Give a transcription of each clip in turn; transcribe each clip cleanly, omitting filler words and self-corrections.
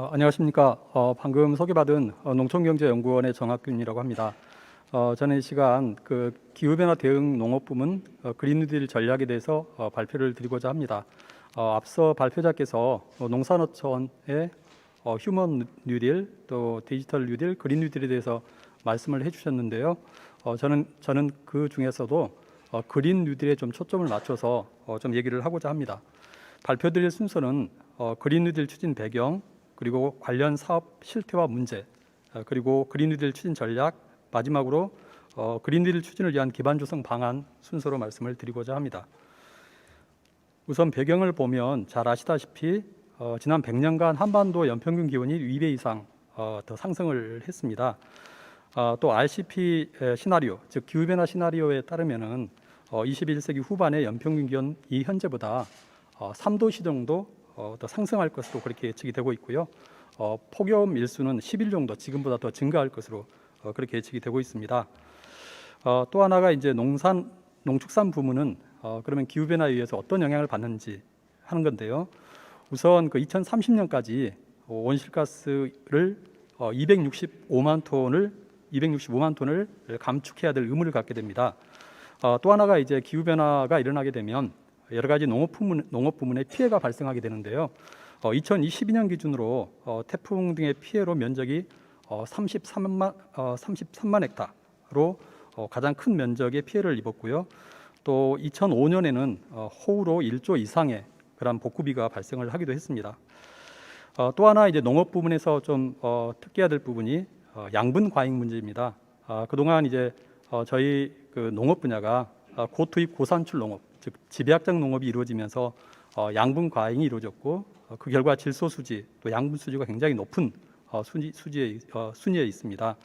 안녕하십니까. 방금 소개받은 농촌경제연구원의 정학균이라고 합니다. 저는 이 시간 기후변화 대응 농업부문 그린 뉴딜 전략에 대해서 발표를 드리고자 합니다. 앞서 발표자께서 농산어촌의 휴먼 뉴딜, 또 디지털 뉴딜, 그린 뉴딜에 대해서 말씀을 해주셨는데요. 저는 그 중에서도 그린 뉴딜에 좀 초점을 맞춰서 좀 얘기를 하고자 합니다. 발표드릴 순서는 그린 뉴딜 추진 배경, 그리고 관련 사업 실태와 문제, 그리고 그린 뉴딜 추진 전략, 마지막으로 그린 뉴딜 추진을 위한 기반 조성 방안 순서로 말씀을 드리고자 합니다. 우선 배경을 보면 잘 아시다시피 지난 100년간 한반도 연평균 기온이 2배 이상 더 상승을 했습니다. 또 RCP 시나리오, 즉 기후변화 시나리오에 따르면은 21세기 후반의 연평균 기온이 현재보다 3도씨 정도 더 상승할 것으로 그렇게 예측이 되고 있고요. 폭염 일수는 10일 정도 지금보다 더 증가할 것으로 그렇게 예측이 되고 있습니다. 또 하나가 이제 농축산 부문은 그러면 기후 변화에 의해서 어떤 영향을 받는지 하는 건데요. 우선 2030년까지 온실가스를 265만 톤을 감축해야 될 의무를 갖게 됩니다. 또 하나가 이제 기후 변화가 일어나게 되면 여러 가지 농업 부문에 피해가 발생하게 되는데요. 2022년 기준으로 태풍 등의 피해로 면적이 33만 헥타로 가장 큰 면적의 피해를 입었고요. 또 2005년에는 호우로 1조 이상의 그런 복구비가 발생을 하기도 했습니다. 또 하나 이제 농업 부문에서 좀 특기해야 될 부분이 양분 과잉 문제입니다. 그동안 이제 저희 농업 분야가 고투입 고산출 농업, 즉 집약적 농업이 이루어지면서 양분 과잉이 이루어졌고 그 결과 질소 수지 또 양분 수지가 굉장히 높은 순위에 있습니다.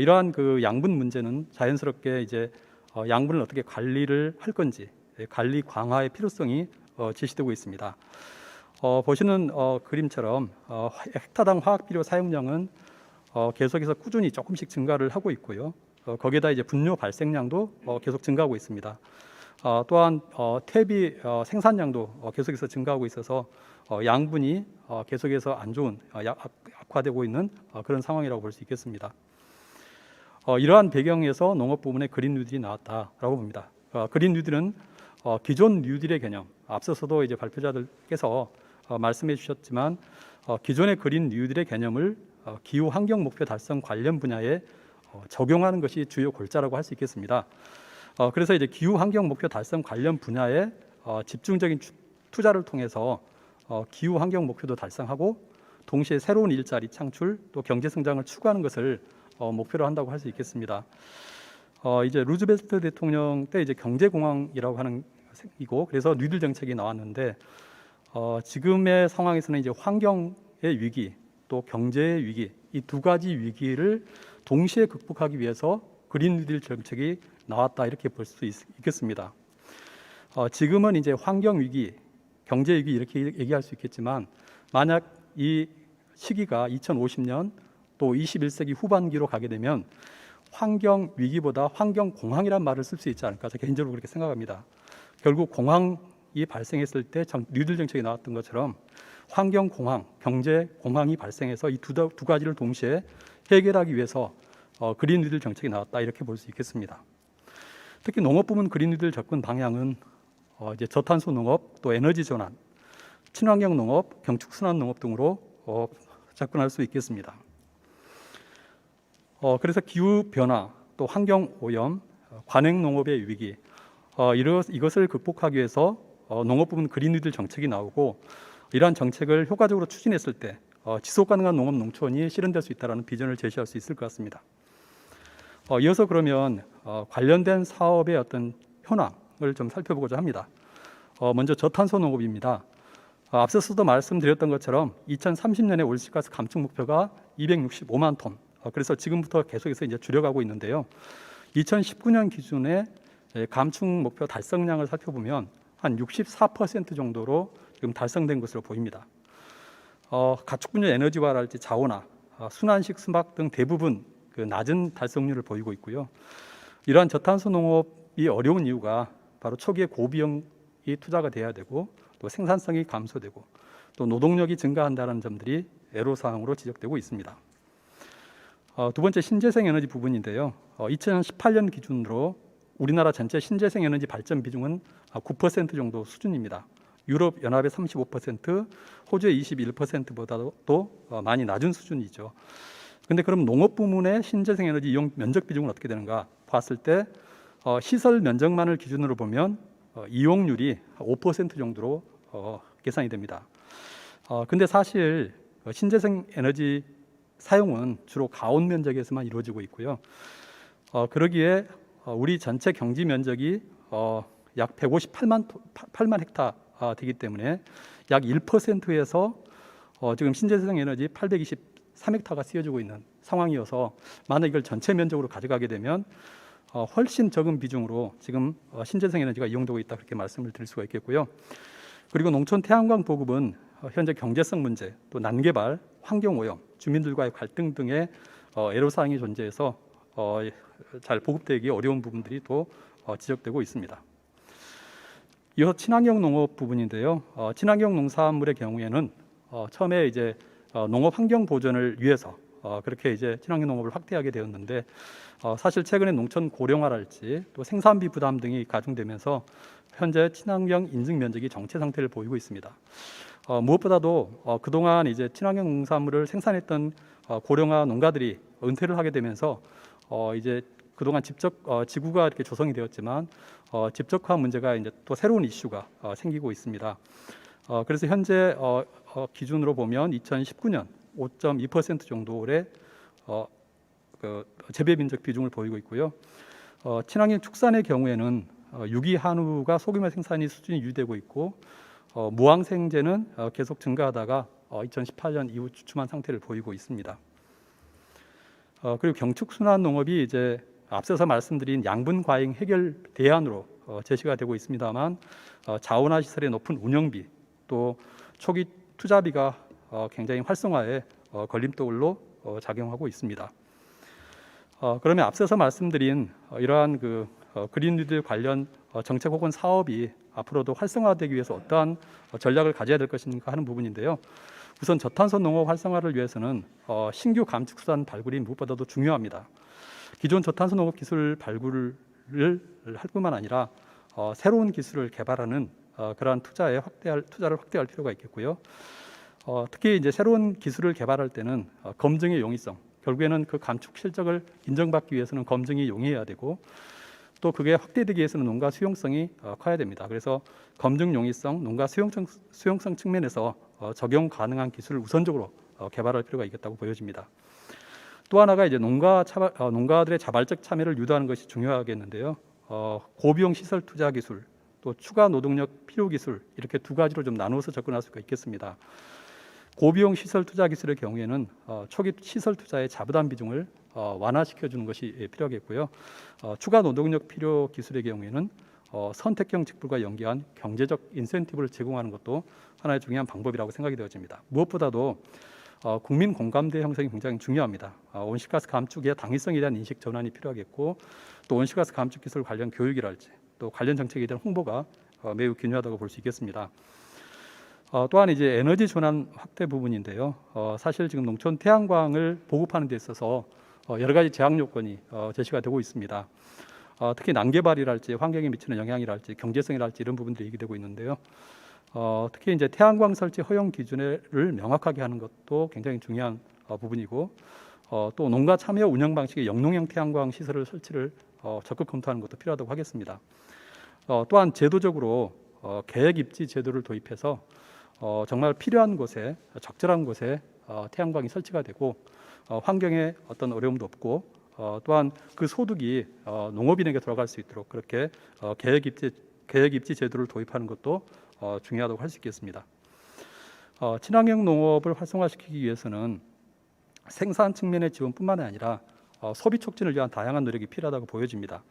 이러한 양분 문제는 자연스럽게 이제 양분을 어떻게 관리를 할 건지 관리 강화의 필요성이 제시되고 있습니다. 보시는 그림처럼 헥타당 화학비료 사용량은 계속해서 꾸준히 조금씩 증가를 하고 있고요. 거기에다 이제 분뇨 발생량도 계속 증가하고 있습니다. 또한 퇴비 생산량도 계속해서 증가하고 있어서 양분이 계속해서 안 좋은 악화되고 있는 그런 상황이라고 볼 수 있겠습니다. 이러한 배경에서 농업 부문의 그린 뉴딜이 나왔다라고 봅니다. 그린 뉴딜은 기존 뉴딜의 개념, 앞서서도 이제 발표자들께서 말씀해 주셨지만 기존의 그린 뉴딜의 개념을 기후 환경 목표 달성 관련 분야에 적용하는 것이 주요 골자라고 할 수 있겠습니다. 그래서 이제 기후 환경 목표 달성 관련 분야에 집중적인 투자를 통해서 기후 환경 목표도 달성하고 동시에 새로운 일자리 창출 또 경제 성장을 추구하는 것을 목표로 한다고 할 수 있겠습니다. 이제 루즈벨트 대통령 때 이제 경제공황이라고 하는 이고 그래서 뉴딜 정책이 나왔는데 지금의 상황에서는 이제 환경의 위기 또 경제의 위기 이 두 가지 위기를 동시에 극복하기 위해서 그린 뉴딜 정책이 나왔다 이렇게 볼 수 있겠습니다. 지금은 이제 환경 위기, 경제 위기 이렇게 얘기할 수 있겠지만 만약 이 시기가 2050년 또 21세기 후반기로 가게 되면 환경 위기보다 환경 공황이란 말을 쓸 수 있지 않을까, 저 개인적으로 그렇게 생각합니다. 결국 공황이 발생했을 때 뉴딜 정책이 나왔던 것처럼 환경 공황, 경제 공황이 발생해서 이 두 가지를 동시에 해결하기 위해서 그린 뉴딜 정책이 나왔다 이렇게 볼 수 있겠습니다. 특히 농업 부문 그린 뉴딜 접근 방향은 이제 저탄소 농업, 또 에너지 전환, 친환경 농업, 경축 순환 농업 등으로 접근할 수 있겠습니다. 그래서 기후 변화, 또 환경 오염, 관행 농업의 위기 이것을 극복하기 위해서 농업 부문 그린 뉴딜 정책이 나오고 이러한 정책을 효과적으로 추진했을 때 지속 가능한 농업 농촌이 실현될 수 있다는 비전을 제시할 수 있을 것 같습니다. 이어서 그러면 관련된 사업의 어떤 현황을 좀 살펴보고자 합니다. 먼저 저탄소 농업입니다. 앞서서도 말씀드렸던 것처럼 2030년에 온실가스 감축 목표가 265만 톤. 그래서 지금부터 계속해서 이제 줄여가고 있는데요. 2019년 기준의 감축 목표 달성량을 살펴보면 한 64% 정도로 지금 달성된 것으로 보입니다. 가축 분야 에너지화랄지 자원화, 순환식 수막 등 대부분 낮은 달성률을 보이고 있고요. 이러한 저탄소 농업이 어려운 이유가 바로 초기에 고비용이 투자가 돼야 되고 또 생산성이 감소되고 또 노동력이 증가한다는 점들이 애로사항으로 지적되고 있습니다. 두 번째 신재생 에너지 부분인데요. 2018년 기준으로 우리나라 전체 신재생 에너지 발전 비중은 9% 정도 수준입니다. 유럽 연합의 35%, 호주의 21%보다도 많이 낮은 수준이죠. 근데 그럼 농업 부문의 신재생 에너지 이용 면적 비중은 어떻게 되는가 봤을 때 시설 면적만을 기준으로 보면 이용률이 5% 정도로 계산이 됩니다. 근데 사실 신재생 에너지 사용은 주로 가온 면적에서만 이루어지고 있고요. 그러기에 우리 전체 경지 면적이 약 158만 헥타 되기 때문에 약 1%에서 지금 신재생 에너지 823헥타가 쓰여지고 있는 상황이어서 만약 이걸 전체 면적으로 가져가게 되면 훨씬 적은 비중으로 지금 신재생 에너지가 이용되고 있다 그렇게 말씀을 드릴 수가 있겠고요. 그리고 농촌 태양광 보급은 현재 경제성 문제, 또 난개발, 환경오염, 주민들과의 갈등 등의 애로사항이 존재해서 잘 보급되기 어려운 부분들이 또 지적되고 있습니다. 이어서 친환경 농업 부분인데요. 친환경 농산물의 경우에는 처음에 이제 농업 환경 보전을 위해서 그렇게 이제 친환경 농업을 확대하게 되었는데 사실 최근에 농촌 고령화랄지 또 생산비 부담 등이 가중되면서 현재 친환경 인증 면적이 정체 상태를 보이고 있습니다. 무엇보다도 그동안 이제 친환경 농산물을 생산했던 고령화 농가들이 은퇴를 하게 되면서 이제 그동안 지구가 이렇게 조성이 되었지만 집적화 문제가 이제 또 새로운 이슈가 생기고 있습니다. 그래서 현재 기준으로 보면 2019년 5.2% 정도의 그 재배 민족 비중을 보이고 있고요. 친환경 축산의 경우에는 유기 한우가 소규모 생산이 수준이 유지되고 있고 무항생제는 계속 증가하다가 2018년 이후 주춤한 상태를 보이고 있습니다. 그리고 경축순환 농업이 이제 앞서서 말씀드린 양분 과잉 해결 대안으로 제시가 되고 있습니다만 자원화 시설의 높은 운영비 또 초기 투자비가 굉장히 활성화에 걸림돌로 작용하고 있습니다. 그러면 앞서서 말씀드린 이러한 그 그린 뉴딜 관련 정책 혹은 사업이 앞으로도 활성화되기 위해서 어떠한 전략을 가져야 될 것인가 하는 부분인데요. 우선 저탄소 농업 활성화를 위해서는 신규 감축수단 발굴이 무엇보다도 중요합니다. 기존 저탄소 농업 기술 발굴을 할 뿐만 아니라 새로운 기술을 개발하는 그러한 투자를 확대할 필요가 있겠고요. 특히 이제 새로운 기술을 개발할 때는 검증의 용이성, 결국에는 그 감축 실적을 인정받기 위해서는 검증이 용이해야 되고 또 그게 확대되기 위해서는 농가 수용성이 커야 됩니다. 그래서 검증 용이성, 농가 수용성 측면에서 적용 가능한 기술을 우선적으로 개발할 필요가 있겠다고 보여집니다. 또 하나가 이제 농가들의 자발적 참여를 유도하는 것이 중요하겠는데요. 고비용 시설 투자 기술, 또 추가 노동력 필요 기술 이렇게 두 가지로 좀 나누어서 접근할 수가 있겠습니다. 고비용 시설 투자 기술의 경우에는 초기 시설 투자의 자부담 비중을 완화시켜 주는 것이 필요하겠고요. 추가 노동력 필요 기술의 경우에는 선택형 직불과 연계한 경제적 인센티브를 제공하는 것도 하나의 중요한 방법이라고 생각이 되어집니다. 무엇보다도 국민 공감대 형성이 굉장히 중요합니다. 온실가스 감축의 당위성에 대한 인식 전환이 필요하겠고 또 온실가스 감축 기술 관련 교육이랄지 또 관련 정책에 대한 홍보가 매우 중요하다고 볼 수 있겠습니다. 또한 이제 에너지 전환 확대 부분인데요. 사실 지금 농촌 태양광을 보급하는 데 있어서 여러 가지 제약 요건이 제시가 되고 있습니다. 특히 난개발이랄지 환경에 미치는 영향이랄지 경제성이랄지 이런 부분들이 얘기되고 있는데요. 특히 이제 태양광 설치 허용 기준을 명확하게 하는 것도 굉장히 중요한 부분이고 또 농가 참여 운영 방식의 영농형 태양광 시설을 설치를 적극 검토하는 것도 필요하다고 하겠습니다. 또한 제도적으로 계획 입지 제도를 도입해서 정말 필요한 곳에 적절한 곳에 태양광이 설치가 되고 환경에 어떤 어려움도 없고 또한 그 소득이 농업인에게 돌아갈 수 있도록 그렇게 계획 입지 제도를 도입하는 것도 중요하다고 할 수 있겠습니다. 친환경 농업을 활성화시키기 위해서는 생산 측면의 지원뿐만 아니라 소비 촉진을 위한 다양한 노력이 필요하다고 보여집니다.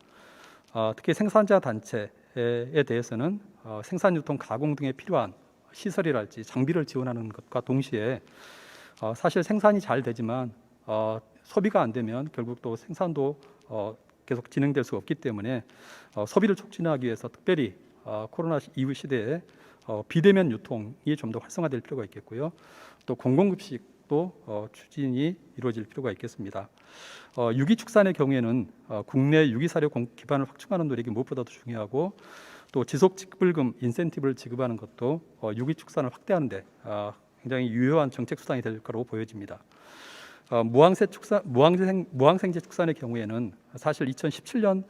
특히 생산자 단체에 대해서는 생산, 유통, 가공 등에 필요한 시설이랄지 장비를 지원하는 것과 동시에 사실 생산이 잘 되지만 소비가 안 되면 결국 또 생산도 계속 진행될 수 없기 때문에 소비를 촉진하기 위해서 특별히 코로나 이후 시대에 비대면 유통이 좀 더 활성화될 필요가 있겠고요. 또 공공급식도 노력도 추진이 이루어질 필요가 있겠습니다. 유기축산의 경우에는 국내 유기사료 기반을 확충하는 노력이 무엇보다도 중요하고, 또 지속 직불금 인센티브를 지급하는 것도 유기축산을 확대하는 데 굉장히 유효한 정책 수단이 될 거라고 보여집니다. 무항생제 축산의 경우에는 사실 2017년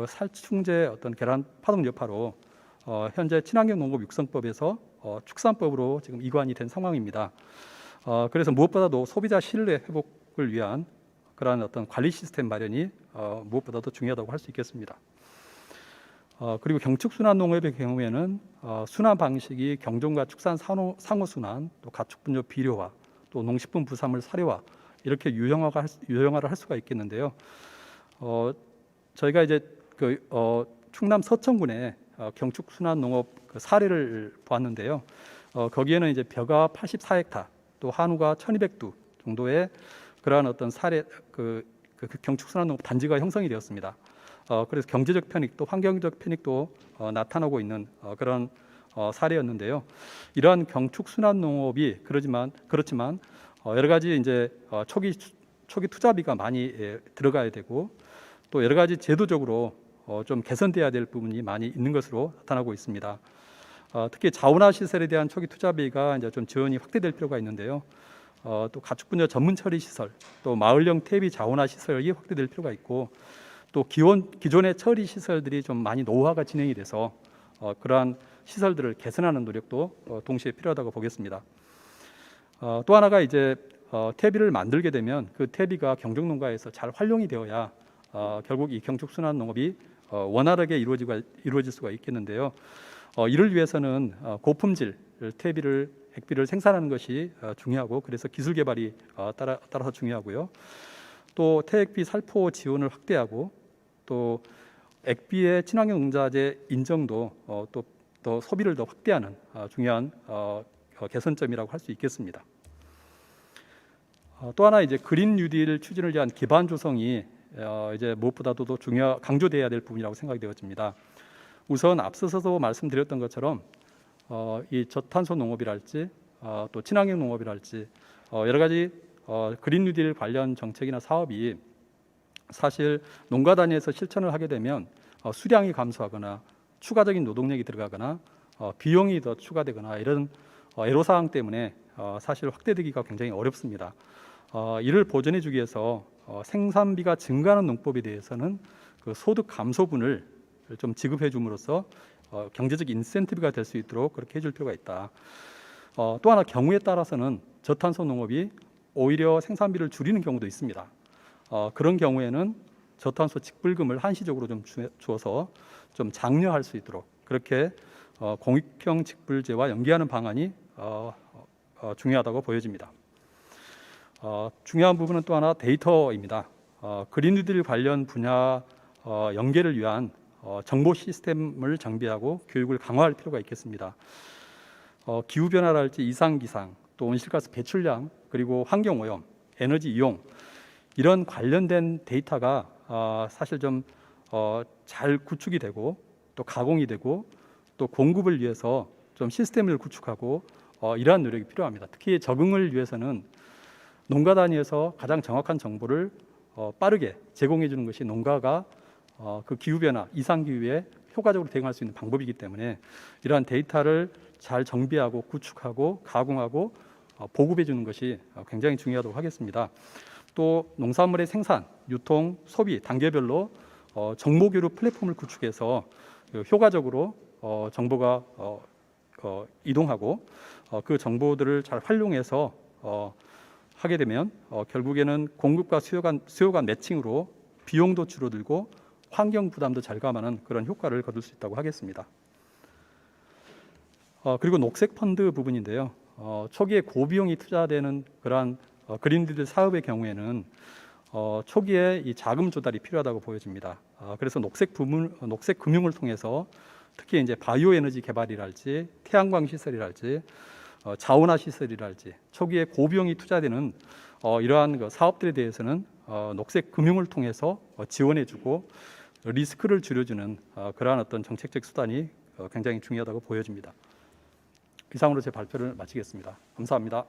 살충제 어떤 계란 파동 여파로 현재 친환경 농업 육성법에서 축산법으로 지금 이관이 된 상황입니다. 그래서 무엇보다도 소비자 신뢰 회복을 위한 그러한 어떤 관리 시스템 마련이 무엇보다도 중요하다고 할 수 있겠습니다. 그리고 경축순환 농업의 경우에는 순환 방식이 경종과 축산 상호순환, 또 가축분뇨 비료화, 또 농식품 부산물 사료화 이렇게 유형화를 할 수가 있겠는데요. 저희가 이제 충남 서천군의 경축순환 농업 사례를 보았는데요. 거기에는 이제 벼가 84헥타, 또 한우가 1,200두 정도의 그러한 어떤 사례 경축순환 농업 단지가 형성이 되었습니다. 그래서 경제적 편익 또 환경적 편익도 나타나고 있는 그런 사례였는데요. 이러한 경축순환 농업이 그렇지만 여러 가지 이제 초기 투자비가 많이 들어가야 되고, 또 여러 가지 제도적으로 좀 개선돼야 될 부분이 많이 있는 것으로 나타나고 있습니다. 특히 자원화 시설에 대한 초기 투자비가 이제 좀 지원이 확대될 필요가 있는데요. 또 가축분뇨 전문 처리 시설, 또 마을형 퇴비 자원화 시설이 확대될 필요가 있고, 또 기존의 처리 시설들이 좀 많이 노후화가 진행이 돼서 그러한 시설들을 개선하는 노력도 동시에 필요하다고 보겠습니다. 또 하나가 이제 퇴비를 만들게 되면 그 퇴비가 경정농가에서 잘 활용이 되어야 결국 이 경축순환 농업이 원활하게 이루어질 수가 있겠는데요. 이를 위해서는 고품질 액비를 생산하는 것이 중요하고, 그래서 기술 개발이 따라서 중요하고요. 또 태액비 살포 지원을 확대하고, 또 액비의 친환경 농자재 인정도 또 소비를 더 확대하는 중요한 개선점이라고 할 수 있겠습니다. 또 하나 이제 그린 뉴딜 추진을 위한 기반 조성이 이제 무엇보다도 더 강조돼야 될 부분이라고 생각이 되어집니다. 우선 앞서서도 말씀드렸던 것처럼 이 저탄소 농업이랄지 또 친환경 농업이랄지 여러 가지 그린 뉴딜 관련 정책이나 사업이 사실 농가 단위에서 실천을 하게 되면 수량이 감소하거나 추가적인 노동력이 들어가거나 비용이 더 추가되거나 이런 애로사항 때문에 사실 확대되기가 굉장히 어렵습니다. 이를 보전해 주기 위해서 생산비가 증가하는 농법에 대해서는 그 소득 감소분을 좀 지급해 줌으로써 경제적 인센티브가 될 수 있도록 그렇게 해줄 필요가 있다. 또 하나 경우에 따라서는 저탄소 농업이 오히려 생산비를 줄이는 경우도 있습니다. 그런 경우에는 저탄소 직불금을 한시적으로 좀 주어서 좀 장려할 수 있도록 그렇게 공익형 직불제와 연계하는 방안이 중요하다고 보여집니다. 중요한 부분은 또 하나 데이터입니다. 그린 뉴딜 관련 분야 연계를 위한 정보 시스템을 정비하고 교육을 강화할 필요가 있겠습니다. 기후 변화랄지 이상 기상, 또 온실가스 배출량, 그리고 환경 오염, 에너지 이용 이런 관련된 데이터가 사실 좀 잘 구축이 되고 또 가공이 되고 또 공급을 위해서 좀 시스템을 구축하고 이러한 노력이 필요합니다. 특히 적응을 위해서는 농가 단위에서 가장 정확한 정보를 빠르게 제공해 주는 것이 농가가 그 기후변화, 이상기후에 효과적으로 대응할 수 있는 방법이기 때문에 이러한 데이터를 잘 정비하고 구축하고 가공하고 보급해 주는 것이 굉장히 중요하다고 하겠습니다. 또 농산물의 생산, 유통, 소비 단계별로 정보 교류 플랫폼을 구축해서 효과적으로 정보가 이동하고 그 정보들을 잘 활용해서 하게 되면 결국에는 공급과 수요 간 매칭으로 비용도 줄어들고 환경 부담도 절감하는 그런 효과를 거둘 수 있다고 하겠습니다. 그리고 녹색 펀드 부분인데요. 초기에 고비용이 투자되는 그러한 그린딜 사업의 경우에는 초기에 이 자금 조달이 필요하다고 보여집니다. 그래서 녹색 금융을 통해서 특히 이제 바이오 에너지 개발이랄지 태양광 시설이랄지 자원화 시설이랄지 초기에 고비용이 투자되는 이러한 사업들에 대해서는 녹색 금융을 통해서 지원해주고 리스크를 줄여주는 그러한 어떤 정책적 수단이 굉장히 중요하다고 보여집니다. 이상으로 제 발표를 마치겠습니다. 감사합니다.